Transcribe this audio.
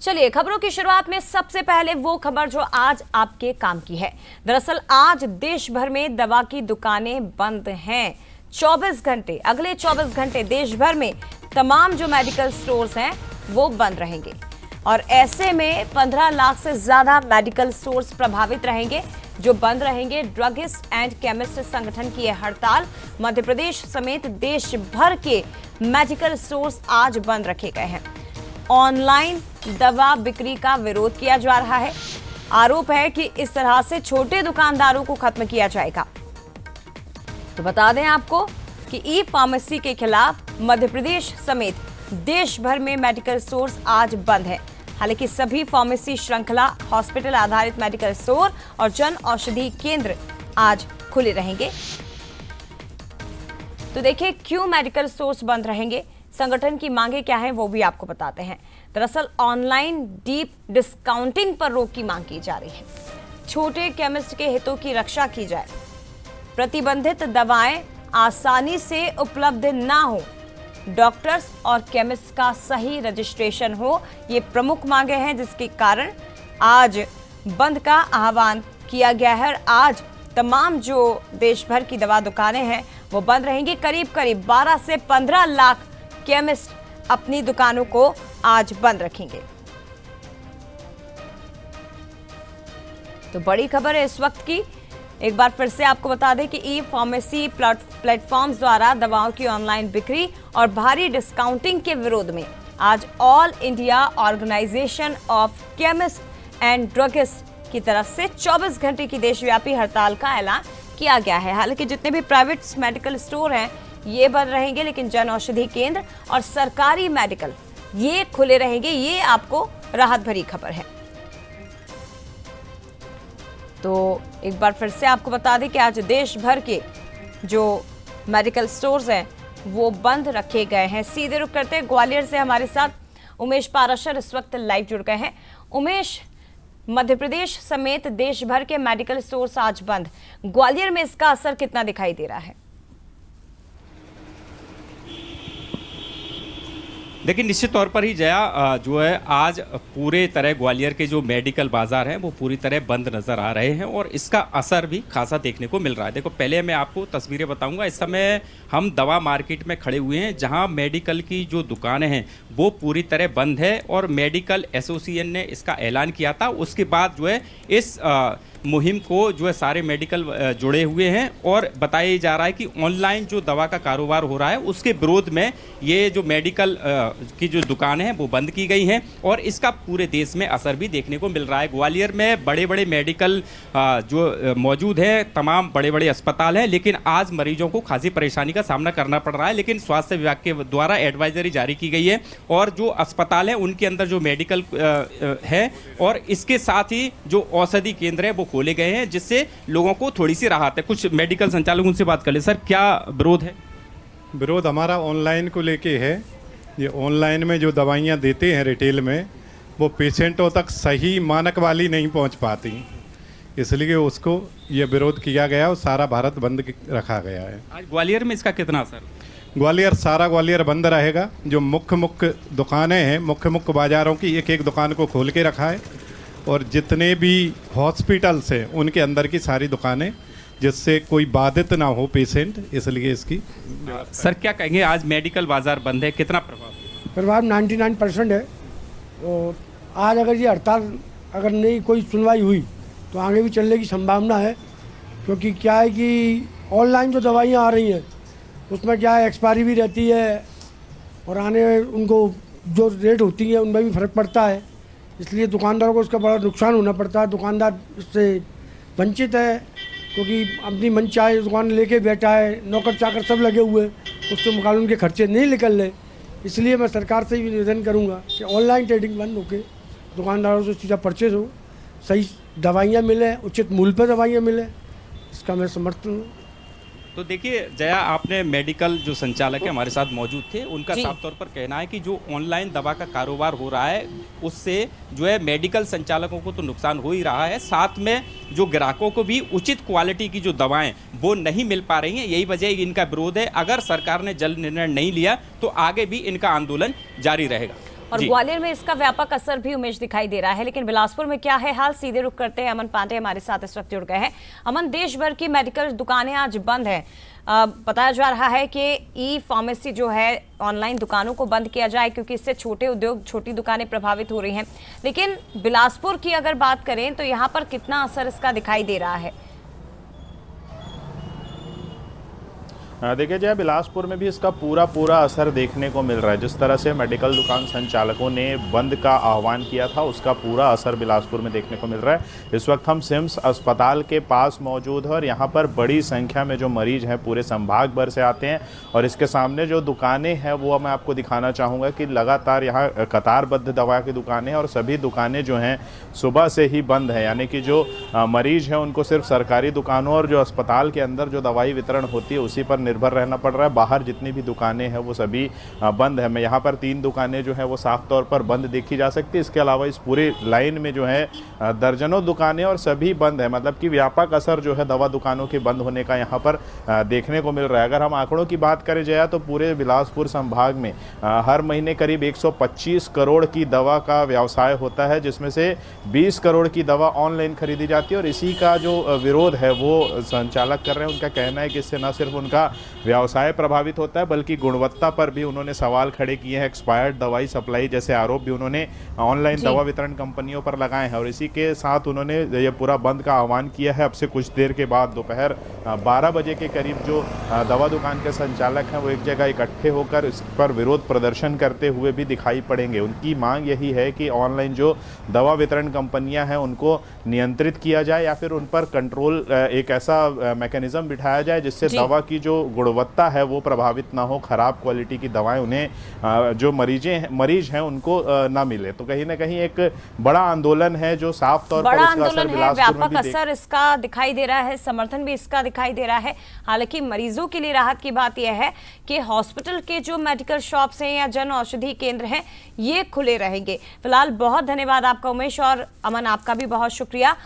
चलिए खबरों की शुरुआत में सबसे पहले वो खबर जो आज आपके काम की है। दरअसल आज देश भर में दवा की दुकानें बंद हैं 24 घंटे। अगले 24 घंटे देश भर में तमाम जो मेडिकल स्टोर्स हैं वो बंद रहेंगे और ऐसे में 15 लाख से ज्यादा मेडिकल स्टोर्स प्रभावित रहेंगे जो बंद रहेंगे। ड्रगिस्ट एंड केमिस्ट संगठन की यह हड़ताल मध्य प्रदेश समेत देश भर के मेडिकल स्टोर्स आज बंद रखे गए हैं। ऑनलाइन दवा बिक्री का विरोध किया जा रहा है। आरोप है कि इस तरह से छोटे दुकानदारों को खत्म किया जाएगा। तो बता दें आपको कि ई फार्मेसी के खिलाफ मध्य प्रदेश समेत देश भर में मेडिकल स्टोर्स आज बंद है। हालांकि सभी फार्मेसी श्रृंखला, हॉस्पिटल आधारित मेडिकल स्टोर और जन औषधि केंद्र आज खुले रहेंगे। तो देखिए क्यों मेडिकल स्टोर्स बंद रहेंगे, संगठन की मांगे क्या है वो भी आपको बताते हैं। दरअसल ऑनलाइन डीप डिस्काउंटिंग पर रोक की मांग की जा रही है। छोटे केमिस्ट के हितों की रक्षा की जाए, प्रतिबंधित दवाएं आसानी से उपलब्ध ना हो, डॉक्टर्स और केमिस्ट का सही रजिस्ट्रेशन हो, ये प्रमुख मांगे हैं जिसके कारण आज बंद का आह्वान किया गया है। आज तमाम जो देश भर की दवा दुकानें हैं वो बंद रहेंगी। करीब 12 से 15 लाख केमिस्ट अपनी दुकानों को आज बंद रखेंगे। तो बड़ी खबर है इस वक्त की। एक बार फिर से आपको बता दें कि ई फार्मेसी प्लेटफॉर्म्स द्वारा दवाओं की ऑनलाइन बिक्री और भारी डिस्काउंटिंग के विरोध में आज All India Organisation of Chemist and Druggist की तरफ से 24 घंटे की देशव्यापी हड़ताल का ऐलान किया गया है। हालांकि जितने भी प्राइवेट मेडिकल स्टोर हैं ये बंद रहेंगे, लेकिन जन औषधि केंद्र और सरकारी मेडिकल ये खुले रहेंगे। ये आपको राहत भरी खबर है। तो एक बार फिर से आपको बता दें कि आज देश भर के जो मेडिकल स्टोर्स हैं वो बंद रखे गए हैं। सीधे रुक करते हैं ग्वालियर से, हमारे साथ उमेश पाराशर इस वक्त लाइव जुड़ गए हैं। उमेश, मध्य प्रदेश समेत देश भर के मेडिकल स्टोर्स आज बंद, ग्वालियर में इसका असर कितना दिखाई दे रहा है? देखिए निश्चित तौर पर ही जया जो है आज पूरे तरह ग्वालियर के जो मेडिकल बाजार हैं वो पूरी तरह बंद नज़र आ रहे हैं और इसका असर भी खासा देखने को मिल रहा है। देखो पहले मैं आपको तस्वीरें बताऊंगा। इस समय हम दवा मार्केट में खड़े हुए हैं जहां मेडिकल की जो दुकानें हैं वो पूरी तरह बंद है और मेडिकल एसोसिएशन ने इसका ऐलान किया था। उसके बाद जो है इस मुहिम को जो है सारे मेडिकल जुड़े हुए हैं और बताया जा रहा है कि ऑनलाइन जो दवा का कारोबार हो रहा है उसके विरोध में ये जो मेडिकल की जो दुकानें हैं वो बंद की गई हैं और इसका पूरे देश में असर भी देखने को मिल रहा है। ग्वालियर में बड़े बड़े मेडिकल जो मौजूद हैं, तमाम बड़े बड़े अस्पताल हैं, लेकिन आज मरीजों को खासी परेशानी का सामना करना पड़ रहा है। लेकिन स्वास्थ्य विभाग के द्वारा एडवाइजरी जारी की गई है और जो अस्पताल हैं उनके अंदर जो मेडिकल है और इसके साथ ही जो औषधि केंद्र है वो खोले गए हैं जिससे लोगों को थोड़ी सी राहत है। कुछ मेडिकल संचालकों से बात कर ले। सर क्या विरोध है? विरोध हमारा ऑनलाइन को लेके है। ये ऑनलाइन में जो दवाइयाँ देते हैं रिटेल में वो पेशेंटों तक सही मानक वाली नहीं पहुंच पाती, इसलिए उसको ये विरोध किया गया और सारा भारत बंद रखा गया है। आज ग्वालियर में इसका कितना असर? ग्वालियर, सारा ग्वालियर बंद रहेगा। जो मुख्य दुकानें हैं, मुख्य बाज़ारों की एक एक दुकान को खोल के रखा है और जितने भी हॉस्पिटल्स हैं उनके अंदर की सारी दुकानें, जिससे कोई बाधित ना हो पेशेंट, इसलिए इसकी। सर क्या कहेंगे, आज मेडिकल बाजार बंद है, कितना प्रभाव 99% है। और आज अगर ये हड़ताल अगर नहीं कोई सुनवाई हुई तो आगे भी चलने की संभावना है, क्योंकि क्या है कि ऑनलाइन जो दवाइयाँ आ रही हैं उसमें क्या है एक्सपायरी भी रहती है और आने उनको जो रेट होती है उनमें भी फ़र्क पड़ता है, इसलिए दुकानदारों को उसका बड़ा नुकसान होना पड़ता है। दुकानदार इससे वंचित है क्योंकि अपनी मन चाहे दुकान लेके बैठा है, नौकर चाकर सब लगे हुए, उसके मुकाबले उनके खर्चे नहीं निकल रहे। इसलिए मैं सरकार से भी निवेदन करूंगा कि ऑनलाइन ट्रेडिंग बंद होकर दुकानदारों से चीज़ें परचेज हो, सही दवाइयाँ मिले, उचित मूल्य पर दवाइयाँ मिले, इसका मैं समर्थन हूँ। तो देखिए जया, आपने मेडिकल जो संचालक है हमारे साथ मौजूद थे, उनका साफ तौर पर कहना है कि जो ऑनलाइन दवा का कारोबार हो रहा है उससे जो है मेडिकल संचालकों को तो नुकसान हो ही रहा है, साथ में जो ग्राहकों को भी उचित क्वालिटी की जो दवाएं वो नहीं मिल पा रही हैं। यही वजह इनका विरोध है। अगर सरकार ने जल्द निर्णय नहीं लिया तो आगे भी इनका आंदोलन जारी रहेगा। और जी। ग्वालियर में इसका व्यापक असर भी उमेश दिखाई दे रहा है। लेकिन बिलासपुर में क्या है हाल, सीधे रुख करते हैं। अमन पांडे हमारे साथ इस वक्त जुड़ गए हैं। अमन, देश भर की मेडिकल दुकानें आज बंद है। बताया जा रहा है कि ई फार्मेसी जो है ऑनलाइन दुकानों को बंद किया जाए, क्योंकि इससे छोटे उद्योग, छोटी दुकानें प्रभावित हो रही हैं। लेकिन बिलासपुर की अगर बात करें तो यहाँ पर कितना असर इसका दिखाई दे रहा है? देखिए जय, बिलासपुर में भी इसका पूरा असर देखने को मिल रहा है। जिस तरह से मेडिकल दुकान संचालकों ने बंद का आह्वान किया था, उसका पूरा असर बिलासपुर में देखने को मिल रहा है। इस वक्त हम सिम्स अस्पताल के पास मौजूद हैं और यहाँ पर बड़ी संख्या में जो मरीज हैं पूरे संभाग भर से आते हैं और इसके सामने जो दुकानें हैं वो मैं आपको दिखाना चाहूँगा कि लगातार यहाँ कतारबद्ध दवा की दुकानें हैं और सभी दुकानें जो हैं सुबह से ही बंद है। यानी कि जो मरीज हैं उनको सिर्फ सरकारी दुकानों और जो अस्पताल के अंदर जो दवाई वितरण होती है उसी पर निर्भर रहना पड़ रहा है। बाहर जितनी भी दुकानें हैं वो सभी बंद है। मैं यहाँ पर 3 दुकानें जो है वो साफ तौर पर बंद देखी जा सकती है। इसके अलावा इस पूरे लाइन में जो है दर्जनों दुकानें और सभी बंद है। मतलब कि व्यापक असर जो है दवा दुकानों के बंद होने का यहाँ पर देखने को मिल रहा है। अगर हम आंकड़ों की बात करें जया, तो पूरे बिलासपुर संभाग में हर महीने करीब 125 करोड़ की दवा का व्यवसाय होता है, जिसमें से 20 करोड़ की दवा ऑनलाइन खरीदी जाती है और इसी का जो विरोध है वो संचालक कर रहे हैं। उनका कहना है कि इससे न सिर्फ उनका व्यवसाय प्रभावित होता है बल्कि गुणवत्ता पर भी उन्होंने सवाल खड़े किए हैं। एक्सपायर्ड दवाई सप्लाई जैसे आरोप भी उन्होंने ऑनलाइन दवा वितरण कंपनियों पर लगाए हैं और इसी के साथ उन्होंने ये पूरा बंद का आह्वान किया है। अब से कुछ देर के बाद दोपहर 12 बजे के करीब जो दवा दुकान के संचालक हैं वो एक जगह इकट्ठे होकर इस पर विरोध प्रदर्शन करते हुए भी दिखाई पड़ेंगे। उनकी मांग यही है कि ऑनलाइन जो दवा वितरण कंपनियां हैं उनको नियंत्रित किया जाए या फिर उन पर कंट्रोल, एक ऐसा मैकेनिज्म बिठाया जाए जिससे दवा की जो गुणवत्ता है वो प्रभावित ना हो, खराब क्वालिटी की दवाएं उन्हें जो मरीज हैं उनको ना मिले। तो कहीं ना कहीं एक बड़ा आंदोलन है जो साफ तौर पर इसका असर बिलासपुर में व्यापक असर इसका दिखाई दे रहा है, समर्थन भी इसका दिखाई दे रहा है। हालांकि मरीजों के लिए राहत की बात यह है कि हॉस्पिटल के जो मेडिकल शॉप्स हैं या जन औषधि केंद्र हैं ये खुले रहेंगे। फिलहाल बहुत धन्यवाद आपका उमेश, और अमन आपका भी बहुत शुक्रिया।